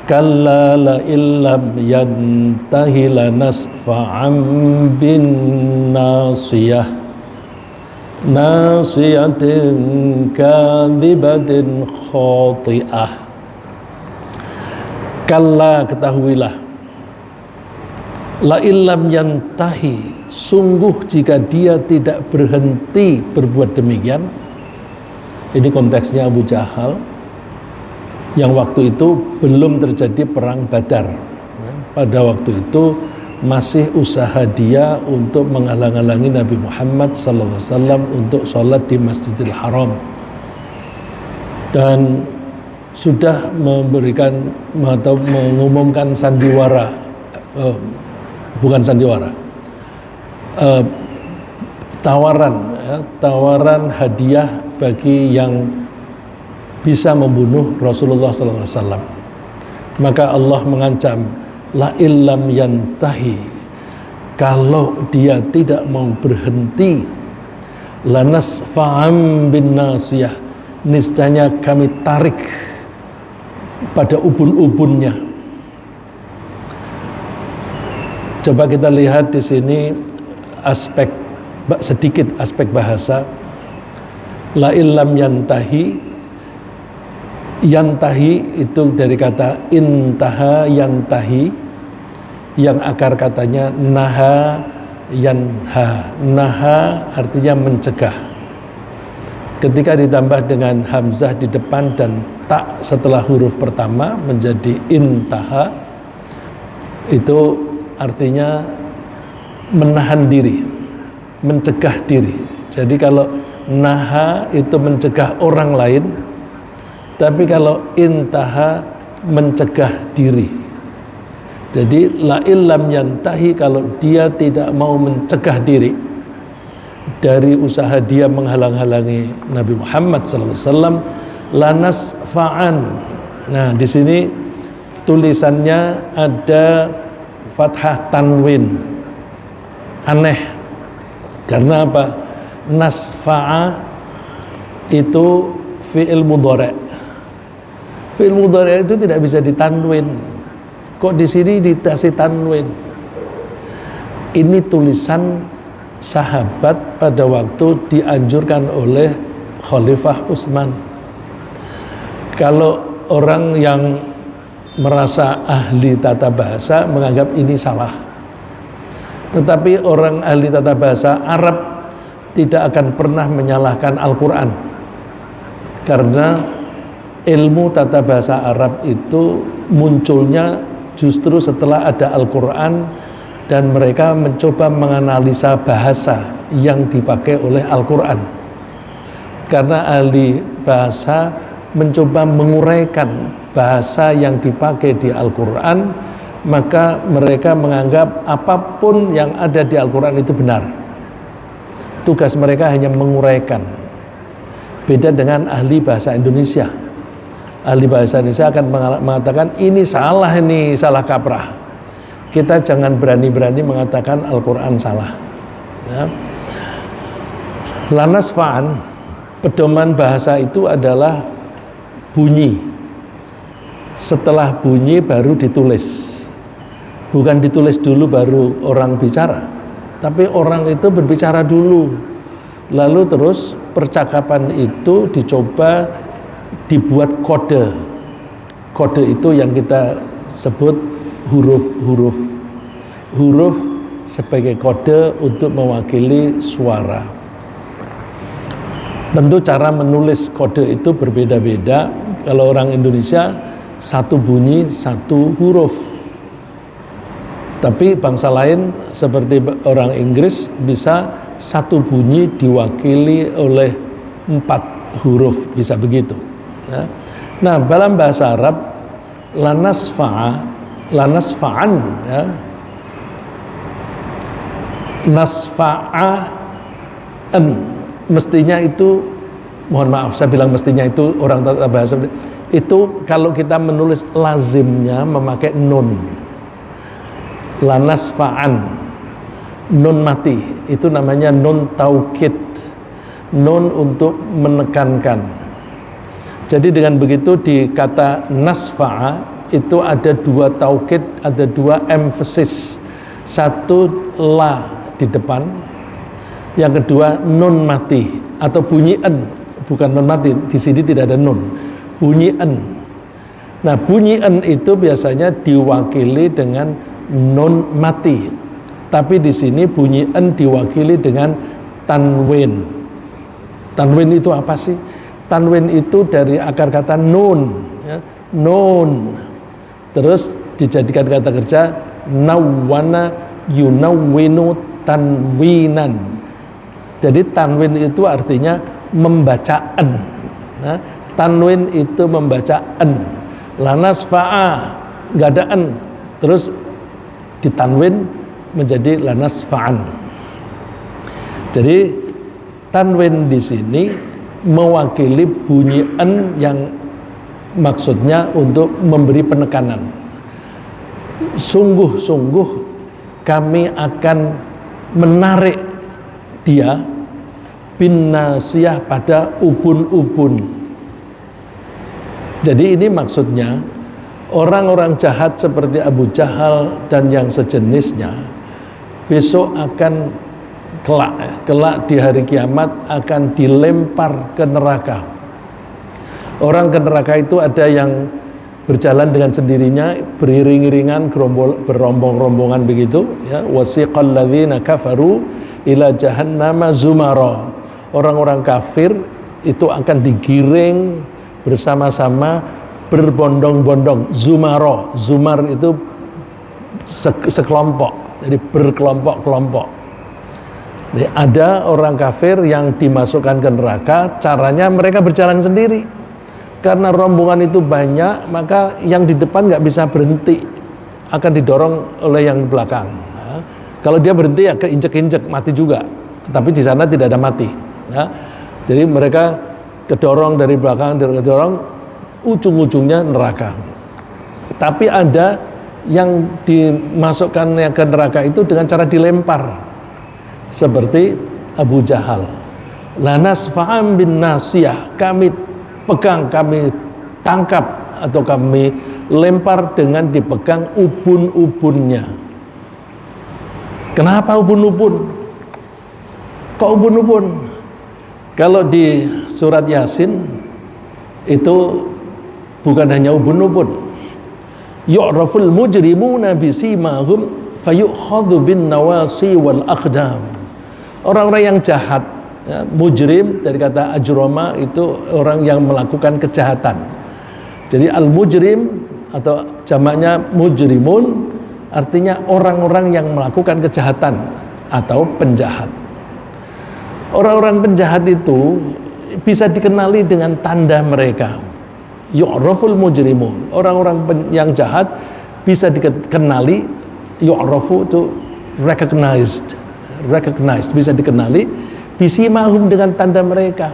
kalla la illam yantahi lanasfa'an bin nasiyah nasiyatin kadhibatin khati'ah. Kalla, ketahuilah, la illam yantahi, sungguh jika dia tidak berhenti berbuat demikian. Ini konteksnya Abu Jahal yang waktu itu belum terjadi perang Badar. Pada waktu itu masih usaha dia untuk menghalang-halangi Nabi Muhammad SAW untuk sholat di Masjidil Haram, dan sudah memberikan atau mengumumkan sandiwara, bukan sandiwara, tawaran hadiah bagi yang bisa membunuh Rasulullah SAW. Maka Allah mengancam, la illam yantahi, kalau dia tidak mau berhenti, lanasfa'am bin nasiyah, niscaya kami tarik pada ubun-ubunnya. Coba kita lihat di sini sedikit aspek bahasa. La illam yantahi, yantahi itu dari kata intaha yantahi, yang akar katanya naha yanha. Naha artinya mencegah. Ketika ditambah dengan hamzah di depan dan tak setelah huruf pertama menjadi intaha, itu artinya menahan diri, mencegah diri. Jadi kalau naha itu mencegah orang lain, tapi kalau intaha mencegah diri. Jadi la illam yantahi, kalau dia tidak mau mencegah diri dari usaha dia menghalang-halangi Nabi Muhammad SAW, lanasfa'an. Nah, di sini tulisannya ada fathah tanwin. Aneh. Karena apa? Nasfa'a itu fi'il mudhari'. Fi'il mudhari' itu tidak bisa ditanwin. Kok di sini dikasih tanwin? Ini tulisan sahabat pada waktu dianjurkan oleh Khalifah Utsman. Kalau orang yang merasa ahli tata bahasa menganggap ini salah, tetapi orang ahli tata bahasa Arab tidak akan pernah menyalahkan Al-Quran, karena ilmu tata bahasa Arab itu munculnya justru setelah ada Al-Quran, dan mereka mencoba menganalisa bahasa yang dipakai oleh Al-Quran. Karena ahli bahasa mencoba menguraikan bahasa yang dipakai di Al-Quran, maka mereka menganggap apapun yang ada di Al-Quran itu benar. Tugas mereka hanya menguraikan. Beda dengan ahli bahasa Indonesia. Ahli bahasa Indonesia akan mengatakan ini salah kaprah. Kita jangan berani-berani mengatakan Al-Quran salah. Ya. Lanasfa'an, pedoman bahasa itu adalah bunyi. Setelah bunyi baru ditulis. Bukan ditulis dulu baru orang bicara, tapi orang itu berbicara dulu. Lalu terus percakapan itu dicoba dibuat kode. Kode itu yang kita sebut huruf sebagai kode untuk mewakili suara. Tentu cara menulis kode itu berbeda-beda. Kalau orang Indonesia satu bunyi satu huruf, tapi bangsa lain seperti orang Inggris bisa satu bunyi diwakili oleh 4 huruf, bisa begitu. Nah, dalam bahasa Arab lanasfa'an, ya, nasfa'an, mestinya itu, mohon maaf saya bilang mestinya itu, orang tata bahasa itu kalau kita menulis lazimnya memakai nun. Lanasfa'an, nun mati, itu namanya nun taukid, nun untuk menekankan. Jadi dengan begitu di kata nasfa'a itu ada dua taukid, ada dua emphasis. Satu la di depan, yang kedua nun mati atau bunyi en, bukan nun mati. Di sini tidak ada nun, bunyi en. Nah, bunyi en itu biasanya diwakili dengan nun mati, tapi di sini bunyi en diwakili dengan tanwin. Tanwin itu apa sih? Tanwin itu dari akar kata nun, ya, nun, terus dijadikan kata kerja nawwana yunawwinu tanwinan. Jadi tanwin itu artinya membacaan. Nah, tanwin itu membacaan. Lanas fa'a, nggak ada en, terus ditanwin menjadi lanas fa'an. Jadi tanwin di sini mewakili bunyi en yang maksudnya untuk memberi penekanan. Sungguh-sungguh kami akan menarik dia bin nasiyah pada ubun-ubun. Jadi ini maksudnya orang-orang jahat seperti Abu Jahal dan yang sejenisnya besok akan kelak di hari kiamat akan dilempar ke neraka. Orang ke neraka itu ada yang berjalan dengan sendirinya, beriring-iringan, berombong-rombongan begitu, ya. Wasiqal ladzina kafaru ila jahannama zumara. Orang-orang kafir itu akan digiring bersama-sama berbondong-bondong. Zumara, zumar itu sekelompok, jadi berkelompok-kelompok. Jadi ada orang kafir yang dimasukkan ke neraka, caranya mereka berjalan sendiri. Karena rombongan itu banyak, maka yang di depan nggak bisa berhenti, akan didorong oleh yang di belakang. Nah, kalau dia berhenti ya keinjek-injek, mati juga. Tapi di sana tidak ada mati. Nah, jadi mereka kedorong dari belakang, kedorong, ujung-ujungnya neraka. Tapi ada yang dimasukkan ke neraka itu dengan cara dilempar. Seperti Abu Jahal. Lanas fa'am bin nasiyah, kami pegang, kami tangkap atau kami lempar dengan dipegang ubun-ubunnya. Kenapa ubun-ubun? Kok ubun-ubun? Kalau di surat Yasin itu bukan hanya ubun-ubun. Yu'raful mujrimuna bisimahum fayukhadhu bin nawasi wal aqdam. Orang-orang yang jahat, ya, mujrim dari kata ajroma itu orang yang melakukan kejahatan. Jadi al-mujrim atau jamaknya mujrimun artinya orang-orang yang melakukan kejahatan atau penjahat. Orang-orang penjahat itu bisa dikenali dengan tanda mereka. Yu'raful mujrimun. Orang-orang yang jahat bisa dikenali, yu'rafu itu recognized, bisa dikenali, bisimahum dengan tanda mereka.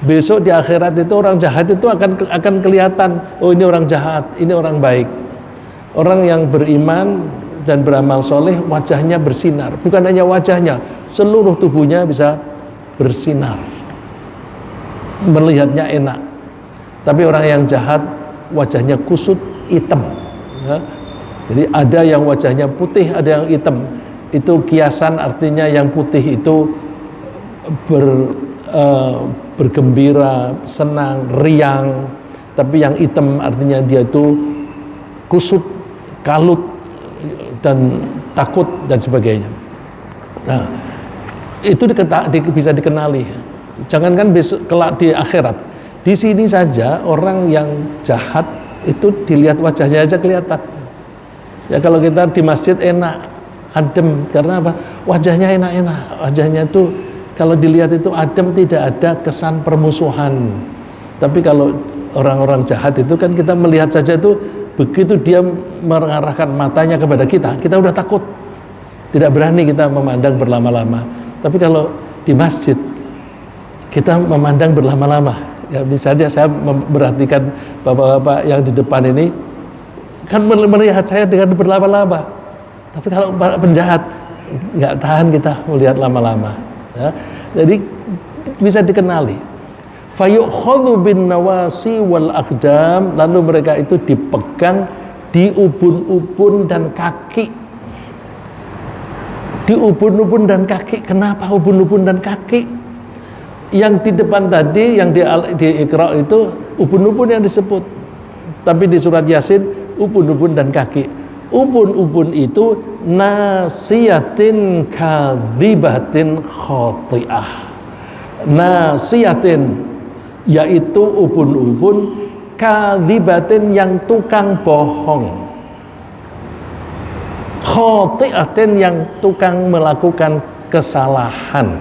Besok di akhirat itu orang jahat itu akan kelihatan, oh ini orang jahat, ini orang baik. Orang yang beriman dan beramal soleh wajahnya bersinar, bukan hanya wajahnya, seluruh tubuhnya bisa bersinar, melihatnya enak. Tapi orang yang jahat wajahnya kusut, hitam, ya. Jadi ada yang wajahnya putih, ada yang hitam. Itu kiasan, artinya yang putih itu bergembira, senang, riang. Tapi yang hitam artinya dia itu kusut, kalut, dan takut dan sebagainya. Nah, itu bisa dikenali. Jangankan besok kelak di akhirat, di sini saja orang yang jahat itu dilihat wajahnya aja kelihatan. Ya kalau kita di masjid enak, adem, karena apa? Wajahnya enak-enak, wajahnya itu kalau dilihat itu adem, tidak ada kesan permusuhan. Tapi kalau orang-orang jahat itu kan kita melihat saja itu, begitu dia mengarahkan matanya kepada kita, kita udah takut, tidak berani kita memandang berlama-lama. Tapi kalau di masjid kita memandang berlama-lama, ya misalnya saya memperhatikan bapak-bapak yang di depan ini kan melihat saya dengan berlama-lama. Tapi kalau penjahat nggak tahan kita melihat lama-lama, ya. Jadi bisa dikenali. fayukhadhu bin nawasi wal aqdam, lalu mereka itu dipegang di ubun-ubun dan kaki. Di ubun-ubun dan kaki. Kenapa ubun-ubun dan kaki? Yang di depan tadi, yang di Iqra itu ubun-ubun yang disebut, tapi di surat Yasin ubun-ubun dan kaki. Ubun-ubun itu nasiyatin kadzibatin khati'ah. Nasiyatin, yaitu ubun-ubun kadzibatin yang tukang bohong, khati'atin yang tukang melakukan kesalahan.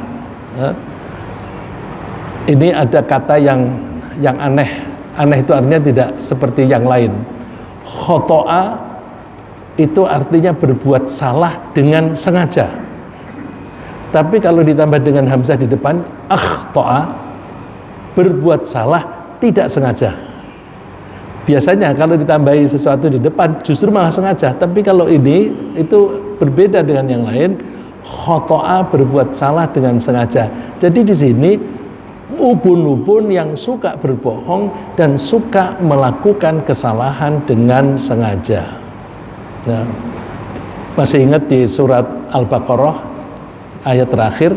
Ini ada kata yang aneh. Aneh itu artinya tidak seperti yang lain. Khoto'a itu artinya berbuat salah dengan sengaja. Tapi kalau ditambah dengan hamzah di depan, akhto'a, berbuat salah tidak sengaja. Biasanya kalau ditambahi sesuatu di depan justru malah sengaja. Tapi kalau ini itu berbeda dengan yang lain. Khoto'a, berbuat salah dengan sengaja. Jadi di sini ubun-ubun yang suka berbohong dan suka melakukan kesalahan dengan sengaja. Nah, masih ingat di surat Al-Baqarah ayat terakhir,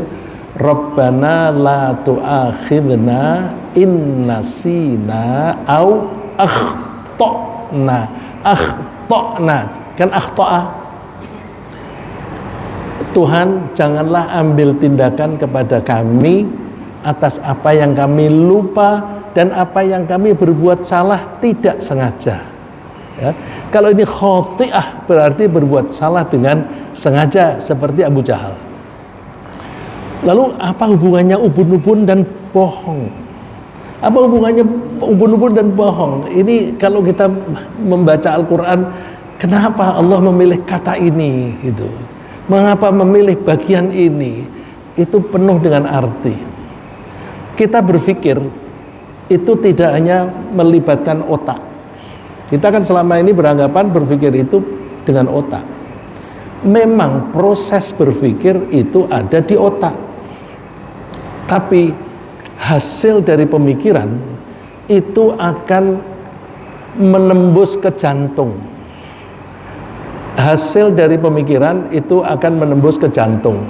Rabbana la tu'akhidna in nasina au akhtana. Akhtana kan akhta'a. Tuhan, janganlah ambil tindakan kepada kami atas apa yang kami lupa dan apa yang kami berbuat salah tidak sengaja. Ya. Kalau ini khoti'ah berarti berbuat salah dengan sengaja seperti Abu Jahal. Lalu apa hubungannya ubun-ubun dan bohong? Apa hubungannya ubun-ubun dan bohong? Ini kalau kita membaca Al-Quran, kenapa Allah memilih kata ini? Gitu. Mengapa memilih bagian ini? Itu penuh dengan arti. Kita berpikir itu tidak hanya melibatkan otak. Kita kan selama ini beranggapan berpikir itu dengan otak. Memang proses berpikir itu ada di otak. Tapi hasil dari pemikiran itu akan menembus ke jantung. Hasil dari pemikiran itu akan menembus ke jantung.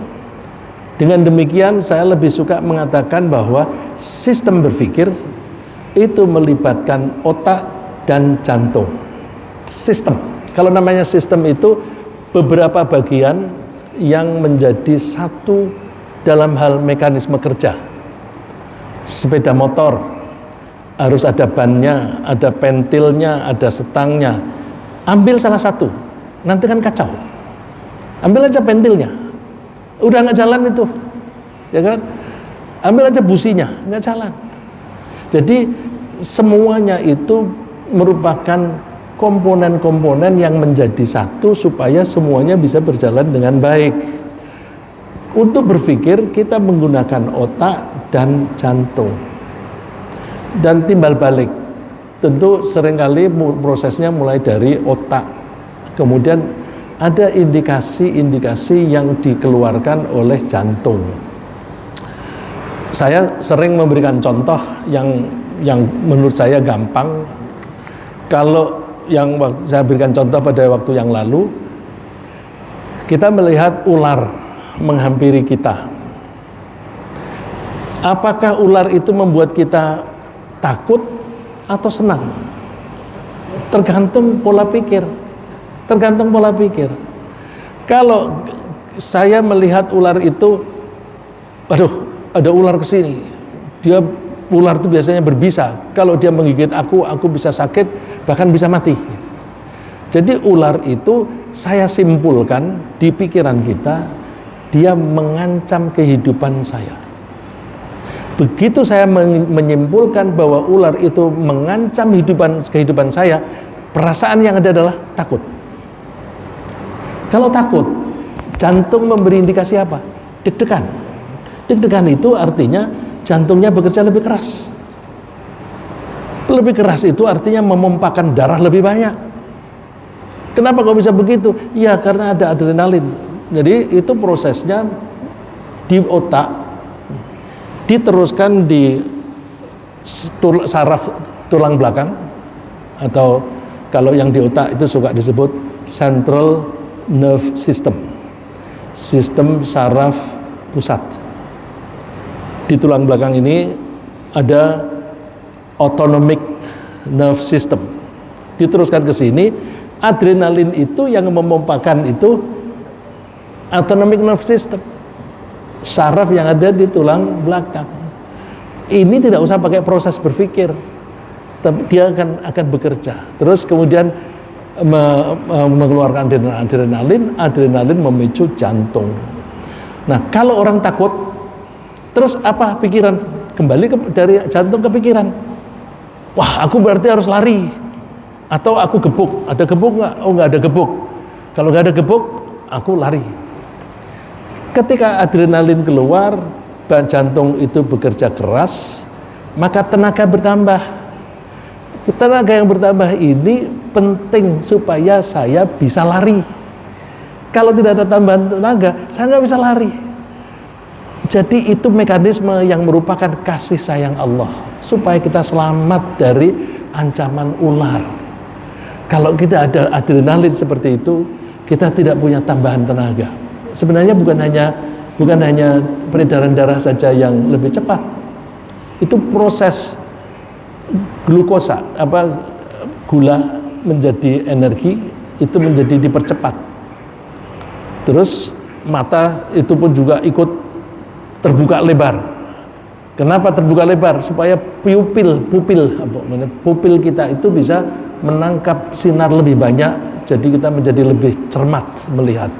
Dengan demikian saya lebih suka mengatakan bahwa sistem berpikir itu melibatkan otak dan jantung. Sistem. Kalau namanya sistem itu beberapa bagian yang menjadi satu dalam hal mekanisme kerja. Sepeda motor harus ada bannya, ada pentilnya, ada setangnya. Ambil salah satu, nanti kan kacau. Ambil aja pentilnya, udah nggak jalan itu, ya kan? Ambil aja businya, nggak jalan. Jadi semuanya itu merupakan komponen-komponen yang menjadi satu supaya semuanya bisa berjalan dengan baik. Untuk berpikir kita menggunakan otak dan jantung. Dan timbal balik. Tentu seringkali prosesnya mulai dari otak. Kemudian ada indikasi-indikasi yang dikeluarkan oleh jantung. Saya sering memberikan contoh yang menurut saya gampang. Kalau yang saya berikan contoh pada waktu yang lalu, kita melihat ular menghampiri kita. Apakah ular itu membuat kita takut atau senang? Tergantung pola pikir. Tergantung pola pikir. Kalau saya melihat ular itu, aduh, ada ular kesini. Ular itu biasanya berbisa. Kalau dia menggigit aku bisa sakit, bahkan bisa mati. Jadi ular itu saya simpulkan di pikiran kita, dia mengancam kehidupan saya. Begitu saya menyimpulkan bahwa ular itu mengancam kehidupan saya, perasaan yang ada adalah takut. Kalau takut, jantung memberi indikasi apa? Deg-degan. Deg-degan itu artinya jantungnya bekerja lebih keras. Lebih keras itu artinya memompakan darah lebih banyak. Kenapa kok bisa begitu? Ya karena ada adrenalin. Jadi itu prosesnya di otak, diteruskan di saraf tulang belakang, atau kalau yang di otak itu suka disebut central nerve system, sistem saraf pusat. Di tulang belakang ini ada autonomic nerve system. Diteruskan ke sini, adrenalin itu yang memompakan itu autonomic nerve system, saraf yang ada di tulang belakang. Ini tidak usah pakai proses berpikir, tapi dia akan bekerja. Terus kemudian mengeluarkan adrenalin memicu jantung. Nah, kalau orang takut, terus apa pikiran? Kembali dari jantung ke pikiran. Wah, aku berarti harus lari, atau aku gebuk. Ada gebuk nggak? Oh, nggak ada gebuk. Kalau nggak ada gebuk, aku lari. Ketika adrenalin keluar, jantung itu bekerja keras, maka tenaga bertambah. Tenaga yang bertambah ini penting supaya saya bisa lari. Kalau tidak ada tambahan tenaga, saya nggak bisa lari. Jadi itu mekanisme yang merupakan kasih sayang Allah, supaya kita selamat dari ancaman ular. Kalau kita ada adrenalin seperti itu, kita tidak punya tambahan tenaga. Sebenarnya bukan hanya peredaran darah saja yang lebih cepat. Itu proses glukosa, gula menjadi energi, itu menjadi dipercepat. Terus mata itu pun juga ikut terbuka lebar. Kenapa terbuka lebar? Supaya pupil kita itu bisa menangkap sinar lebih banyak, jadi kita menjadi lebih cermat melihat.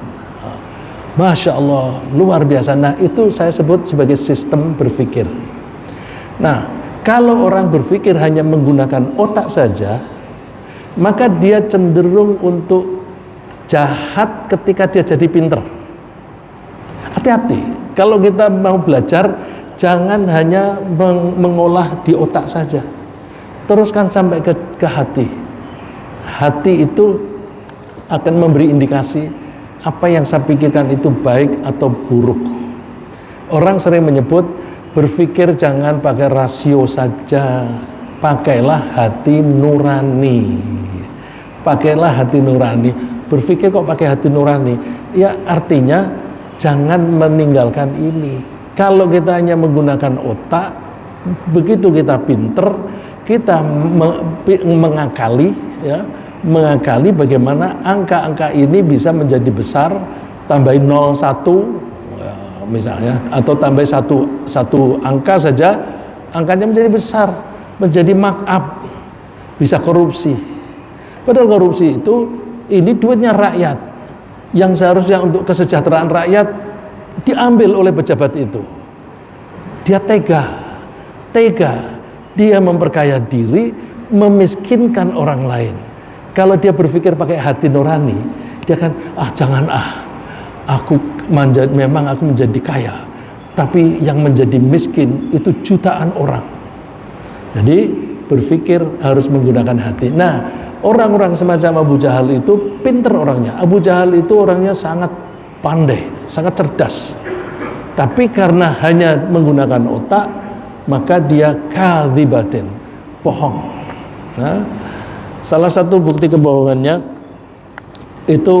Masya Allah, luar biasa. Nah, itu saya sebut sebagai sistem berpikir. Nah, kalau orang berpikir hanya menggunakan otak saja, maka dia cenderung untuk jahat ketika dia jadi pinter. Hati-hati, kalau kita mau belajar, jangan hanya mengolah di otak saja, teruskan sampai ke hati. Hati itu akan memberi indikasi apa yang saya pikirkan itu baik atau buruk. Orang sering menyebut berpikir jangan pakai rasio saja, pakailah hati nurani. Pakailah hati nurani. Berpikir kok pakai hati nurani? Ya artinya jangan meninggalkan ini. Kalau kita hanya menggunakan otak, begitu kita pinter, kita mengakali, ya, mengakali bagaimana angka-angka ini bisa menjadi besar, tambahin 01 ya, misalnya, atau tambah satu angka saja, angkanya menjadi besar, menjadi markup, bisa korupsi. Padahal korupsi itu ini duitnya rakyat, yang seharusnya untuk kesejahteraan rakyat diambil oleh pejabat itu. Dia tega, dia memperkaya diri, memiskinkan orang lain. Kalau dia berpikir pakai hati nurani, dia kan memang aku menjadi kaya, tapi yang menjadi miskin itu jutaan orang. Jadi berpikir harus menggunakan hati. Nah, orang-orang semacam Abu Jahal itu pinter orangnya. Abu Jahal itu orangnya sangat pandai, sangat cerdas. Tapi karena hanya menggunakan otak, maka dia kadzibatin, bohong. Nah, salah satu bukti kebohongannya itu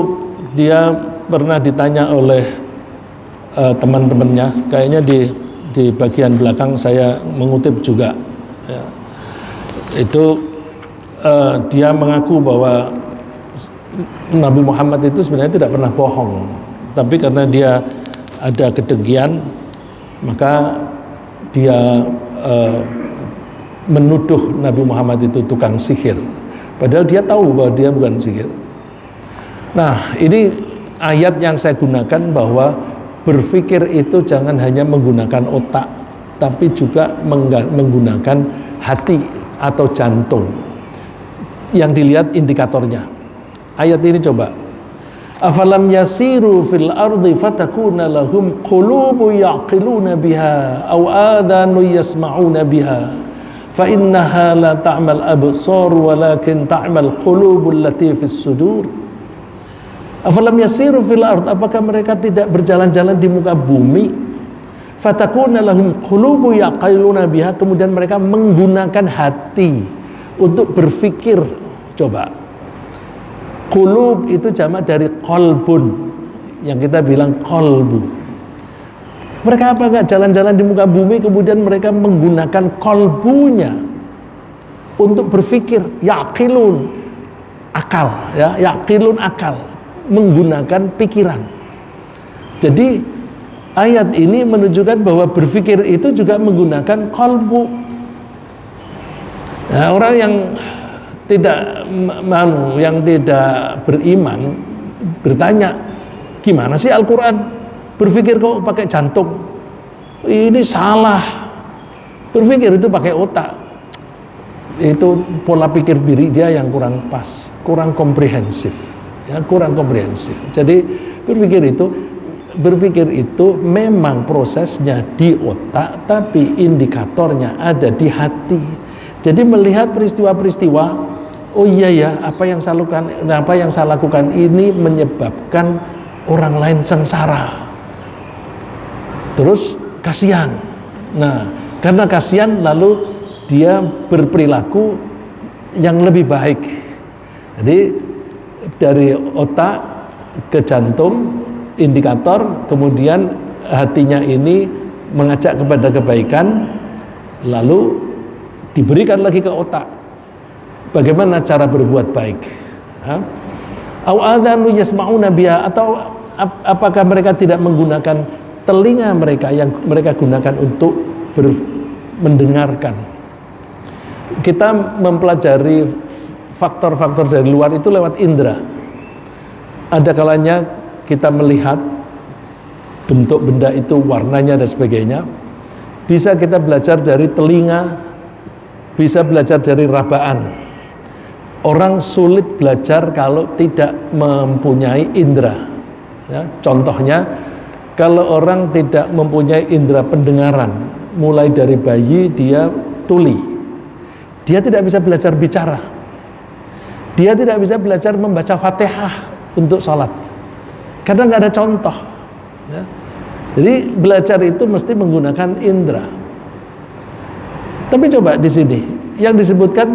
dia pernah ditanya oleh teman-temannya, kayaknya di bagian belakang saya mengutip juga, ya. Itu dia mengaku bahwa Nabi Muhammad itu sebenarnya tidak pernah bohong, tapi karena dia ada kedengkian, maka dia menuduh Nabi Muhammad itu tukang sihir. Padahal dia tahu bahwa dia bukan sihir. Nah, ini ayat yang saya gunakan bahwa berpikir itu jangan hanya menggunakan otak, tapi juga menggunakan hati atau jantung. Yang dilihat indikatornya. Ayat ini coba. Afalam yasiru fil ardi fatakuna lahum qulubu yaqiluna biha aw adanu yasma'una biha fa innaha la ta'mal absar walakin ta'mal qulubul lati fis sudur. Afalam yasiru fil ard, apakah mereka tidak berjalan-jalan di muka bumi? Fatakuna lahum qulubu yaqiluna biha, kemudian mereka menggunakan hati untuk berpikir. Coba, qulub itu jamak dari qalbun, yang kita bilang qalbu. Mereka apa enggak jalan-jalan di muka bumi kemudian mereka menggunakan qalbunya untuk berpikir, yaqilun, akal, ya, yaqilun akal, menggunakan pikiran. Jadi ayat ini menunjukkan bahwa berpikir itu juga menggunakan qalbu. Nah, orang yang tidak beriman bertanya, gimana sih Al-Quran berpikir kok pakai jantung? Ini salah. Berpikir itu pakai otak. Itu pola pikir diri dia yang kurang pas, kurang komprehensif, ya, kurang komprehensif. Jadi berpikir itu memang prosesnya di otak, tapi indikatornya ada di hati. Jadi melihat peristiwa-peristiwa, oh iya ya, apa yang saya lakukan ini menyebabkan orang lain sengsara. Terus kasihan. Nah, karena kasihan lalu dia berperilaku yang lebih baik. Jadi dari otak ke jantung, indikator, kemudian hatinya ini mengajak kepada kebaikan, lalu diberikan lagi ke otak bagaimana cara berbuat baik. Au adzanu yasma'una biha, atau apakah mereka tidak menggunakan telinga mereka yang mereka gunakan untuk mendengarkan. Kita mempelajari faktor-faktor dari luar itu lewat indera. Ada kalanya kita melihat bentuk benda itu, warnanya dan sebagainya. Bisa kita belajar dari telinga, bisa belajar dari rabaan. Orang sulit belajar kalau tidak mempunyai indera. Ya, contohnya, kalau orang tidak mempunyai indera pendengaran, mulai dari bayi dia tuli, dia tidak bisa belajar bicara, dia tidak bisa belajar membaca Fatihah untuk sholat, karena nggak ada contoh. Ya. Jadi belajar itu mesti menggunakan indera. Tapi coba di sini yang disebutkan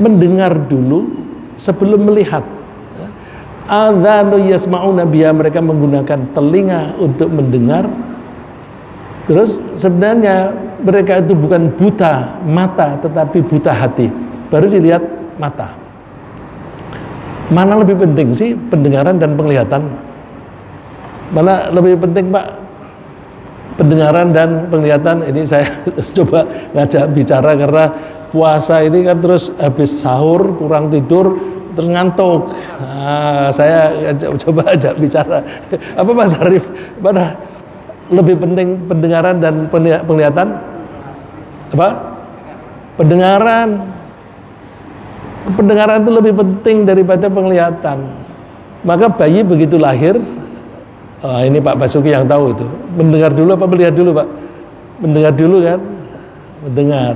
mendengar dulu sebelum melihat. Adzanu yasma'una biha, mereka menggunakan telinga untuk mendengar. Terus sebenarnya mereka itu bukan buta mata, tetapi buta hati. Baru dilihat mata. Mana lebih penting sih, pendengaran dan penglihatan? Mana lebih penting, Pak? Pendengaran dan penglihatan. Ini saya coba ngajak bicara karena puasa ini kan, terus habis sahur kurang tidur, terus ngantuk. Nah, saya coba ajak bicara. Apa Mas Arif? Mana lebih penting, pendengaran dan penglihatan? Apa? Pendengaran. Pendengaran itu lebih penting daripada penglihatan. Maka bayi begitu lahir, ini Pak Basuki yang tahu itu, mendengar dulu apa melihat dulu, Pak? Mendengar dulu kan? Mendengar.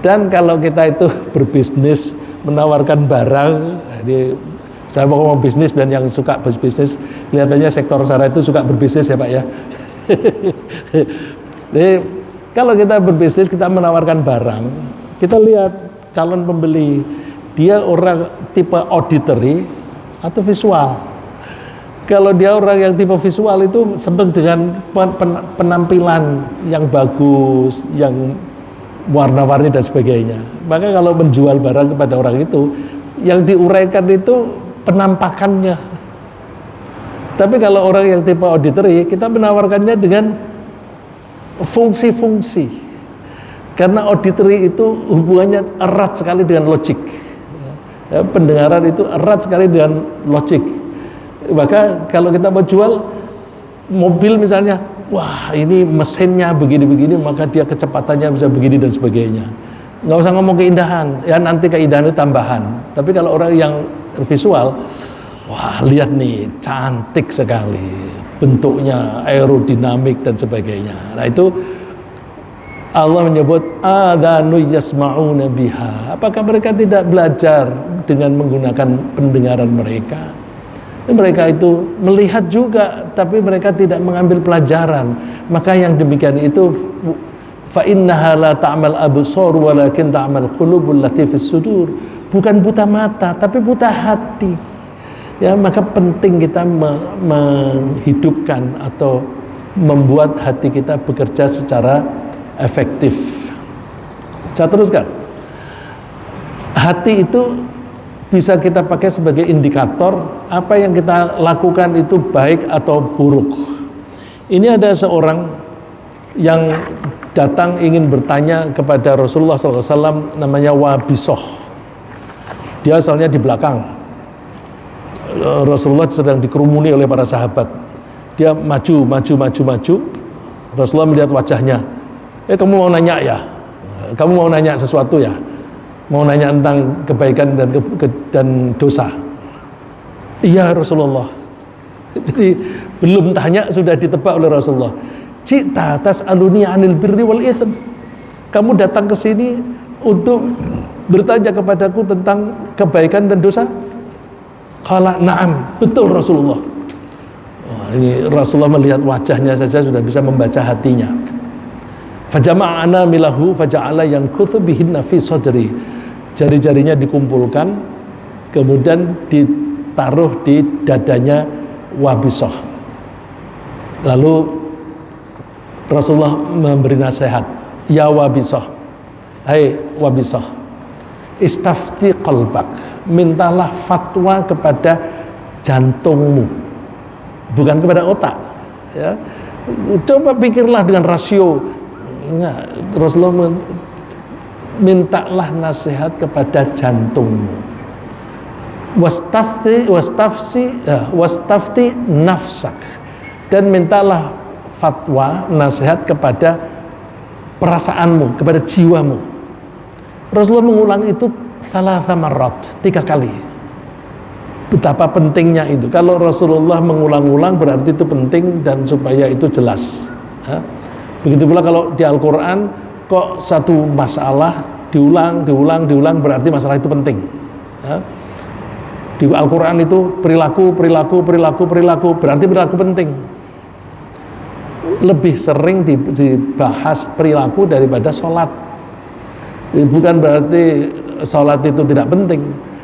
Dan kalau kita itu berbisnis, menawarkan barang, jadi saya mau ngomong bisnis, dan yang suka berbisnis kelihatannya sektor sana itu suka berbisnis ya Pak ya. Jadi kalau kita berbisnis, kita menawarkan barang, kita lihat calon pembeli, dia orang tipe auditory atau visual. Kalau dia orang yang tipe visual itu senang dengan penampilan yang bagus, yang warna-warni dan sebagainya. Maka kalau menjual barang kepada orang itu, yang diuraikan itu penampakannya. Tapi kalau orang yang tipe auditory, kita menawarkannya dengan fungsi-fungsi. Karena auditory itu hubungannya erat sekali dengan logik. Ya, pendengaran itu erat sekali dengan logik. Maka kalau kita mau jual mobil misalnya, wah ini mesinnya begini-begini, maka dia kecepatannya bisa begini dan sebagainya. Nggak usah ngomong keindahan, ya nanti keindahan itu tambahan. Tapi kalau orang yang visual, wah lihat nih cantik sekali, bentuknya aerodinamik dan sebagainya. Nah itu Allah menyebut adzanu yasma'una biha. Apakah mereka tidak belajar dengan menggunakan pendengaran mereka? Mereka itu melihat juga, tapi mereka tidak mengambil pelajaran. maka yang demikian itu fa innaha la ta'mal absar walakin ta'mal qulubul lati fis sudur. Bukan buta mata tapi buta hati. Ya, maka penting kita menghidupkan atau membuat hati kita bekerja secara efektif. Saya teruskan. Hati itu bisa kita pakai sebagai indikator apa yang kita lakukan itu baik atau buruk. Ini ada seorang yang datang ingin bertanya kepada Rasulullah SAW, namanya Wabisoh. Dia asalnya di belakang. Rasulullah sedang dikerumuni oleh para sahabat. Dia maju. Rasulullah melihat wajahnya. Kamu mau nanya ya? Kamu mau nanya sesuatu ya? Mau nanya tentang kebaikan dan dosa? Iya Rasulullah. Jadi belum tanya sudah ditebak oleh Rasulullah. Cita tas'aluni 'anil birri wal itsm. Kamu datang ke sini untuk bertanya kepadaku tentang kebaikan dan dosa? Qala na'am, betul Rasulullah. Ini Rasulullah melihat wajahnya saja sudah bisa membaca hatinya. Fajama'ana milahu faja'ala yankuthu bihinna fi sadri. Jari-jarinya dikumpulkan, kemudian ditaruh di dadanya Wabisoh. Lalu Rasulullah memberi nasihat, ya Wabisoh, hai Wabisoh, istafti qalbak, mintalah fatwa kepada jantungmu, bukan kepada otak. Ya. Coba pikirlah dengan rasio. Rasulullah mintalah nasihat kepada jantungmu. Wastafti nafsak, dan mintalah fatwa nasihat kepada perasaanmu, kepada jiwamu. Rasulullah mengulang itu thalatha marrat, 3 kali. Betapa pentingnya itu. Kalau Rasulullah mengulang-ulang berarti itu penting dan supaya itu jelas. Begitu pula kalau di Al-Quran kok satu masalah diulang berarti masalah itu penting. Di Al-Quran itu perilaku berarti perilaku penting. Lebih sering dibahas perilaku daripada sholat. Bukan berarti sholat itu tidak penting.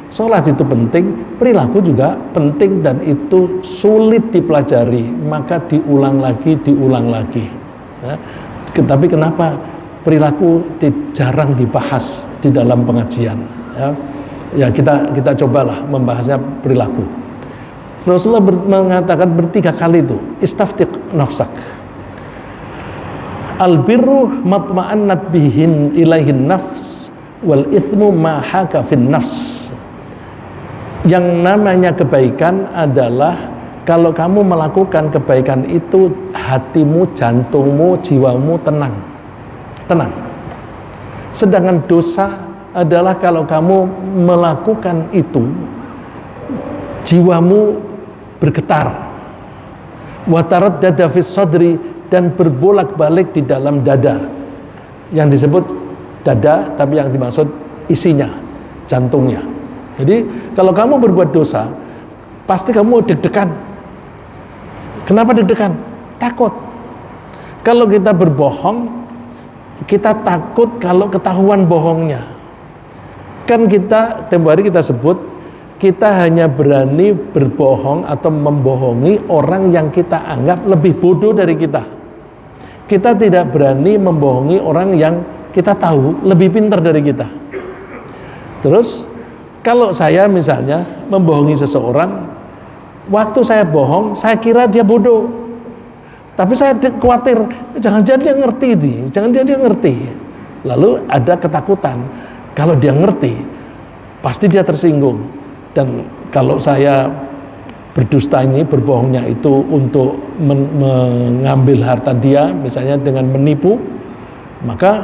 Sholat itu penting, perilaku juga penting, dan itu sulit dipelajari, maka diulang lagi. Tapi kenapa perilaku jarang dibahas di dalam pengajian? Ya kita cobalah membahasnya perilaku. Rasulullah mengatakan 3 kali itu, istaftiq nafsak. Albirru matma'annat bihin ilaihin nafs wal ithmu ma haka fin nafs. Yang namanya kebaikan adalah kalau kamu melakukan kebaikan itu hatimu, jantungmu, jiwamu tenang. Sedangkan dosa adalah kalau kamu melakukan itu jiwamu bergetar. Wa taraddada fis sadri, dan berbolak-balik di dalam dada. Yang disebut dada tapi yang dimaksud isinya, jantungnya. Jadi kalau kamu berbuat dosa pasti kamu deg-degan. Kenapa deg-degan? Takut. Kalau kita berbohong, kita takut kalau ketahuan bohongnya. Kan kita tempo hari kita sebut, kita hanya berani berbohong atau membohongi orang yang kita anggap lebih bodoh dari kita. Kita tidak berani membohongi orang yang kita tahu lebih pintar dari kita. Terus kalau saya misalnya membohongi seseorang, waktu saya bohong, saya kira dia bodoh. Tapi saya khawatir, jangan-jangan dia ngerti ini, jangan-jangan dia ngerti. Lalu ada ketakutan, kalau dia ngerti, pasti dia tersinggung. Dan kalau saya berdusta ini, berbohongnya itu untuk mengambil harta dia, misalnya dengan menipu, maka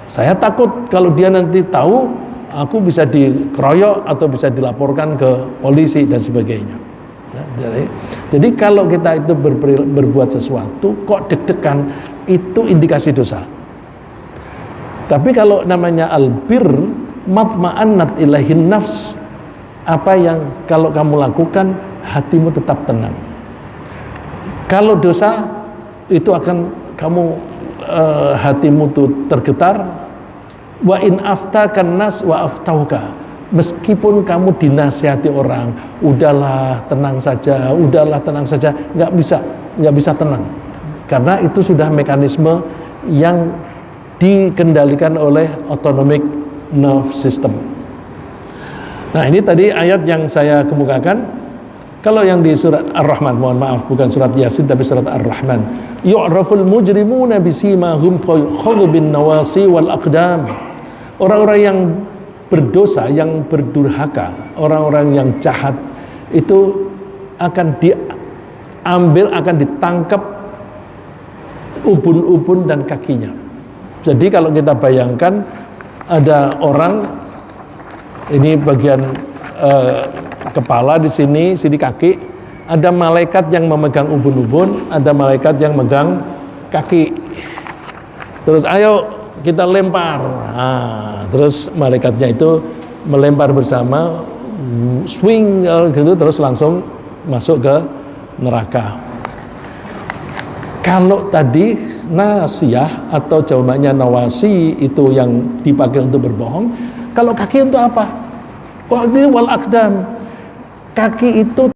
saya takut kalau dia nanti tahu, aku bisa dikeroyok atau bisa dilaporkan ke polisi dan sebagainya. Jadi kalau kita itu berbuat sesuatu kok deg-degan, itu indikasi dosa. Tapi kalau namanya albir matma'annat ilaihin nafs, apa yang kalau kamu lakukan hatimu tetap tenang. Kalau dosa itu akan kamu hatimu tuh tergetar. Wa in aftakan nas wa aftauka, meskipun kamu dinasihati orang, udahlah tenang saja, nggak bisa tenang, karena itu sudah mekanisme yang dikendalikan oleh autonomic nerve system. Nah, ini tadi ayat yang saya kemukakan. Kalau yang di surat Ar-Rahman, mohon maaf bukan surat Yasin tapi surat Ar-Rahman, yu'raful mujrimuna bisimahum fayukhadhu bin nawasi wal aqdam. Orang-orang yang berdosa, yang berdurhaka, orang-orang yang jahat itu akan diambil, akan ditangkap ubun-ubun dan kakinya. Jadi kalau kita bayangkan ada orang, ini bagian kepala di sini kaki, ada malaikat yang memegang ubun-ubun, ada malaikat yang megang kaki. Terus ayo kita lempar, terus malaikatnya itu melempar bersama, swing gitu, terus langsung masuk ke neraka. Kalau tadi nasiyah atau jawabannya nawasi itu yang dipakai untuk berbohong, kalau kaki untuk apa? Wal aqdam, kaki itu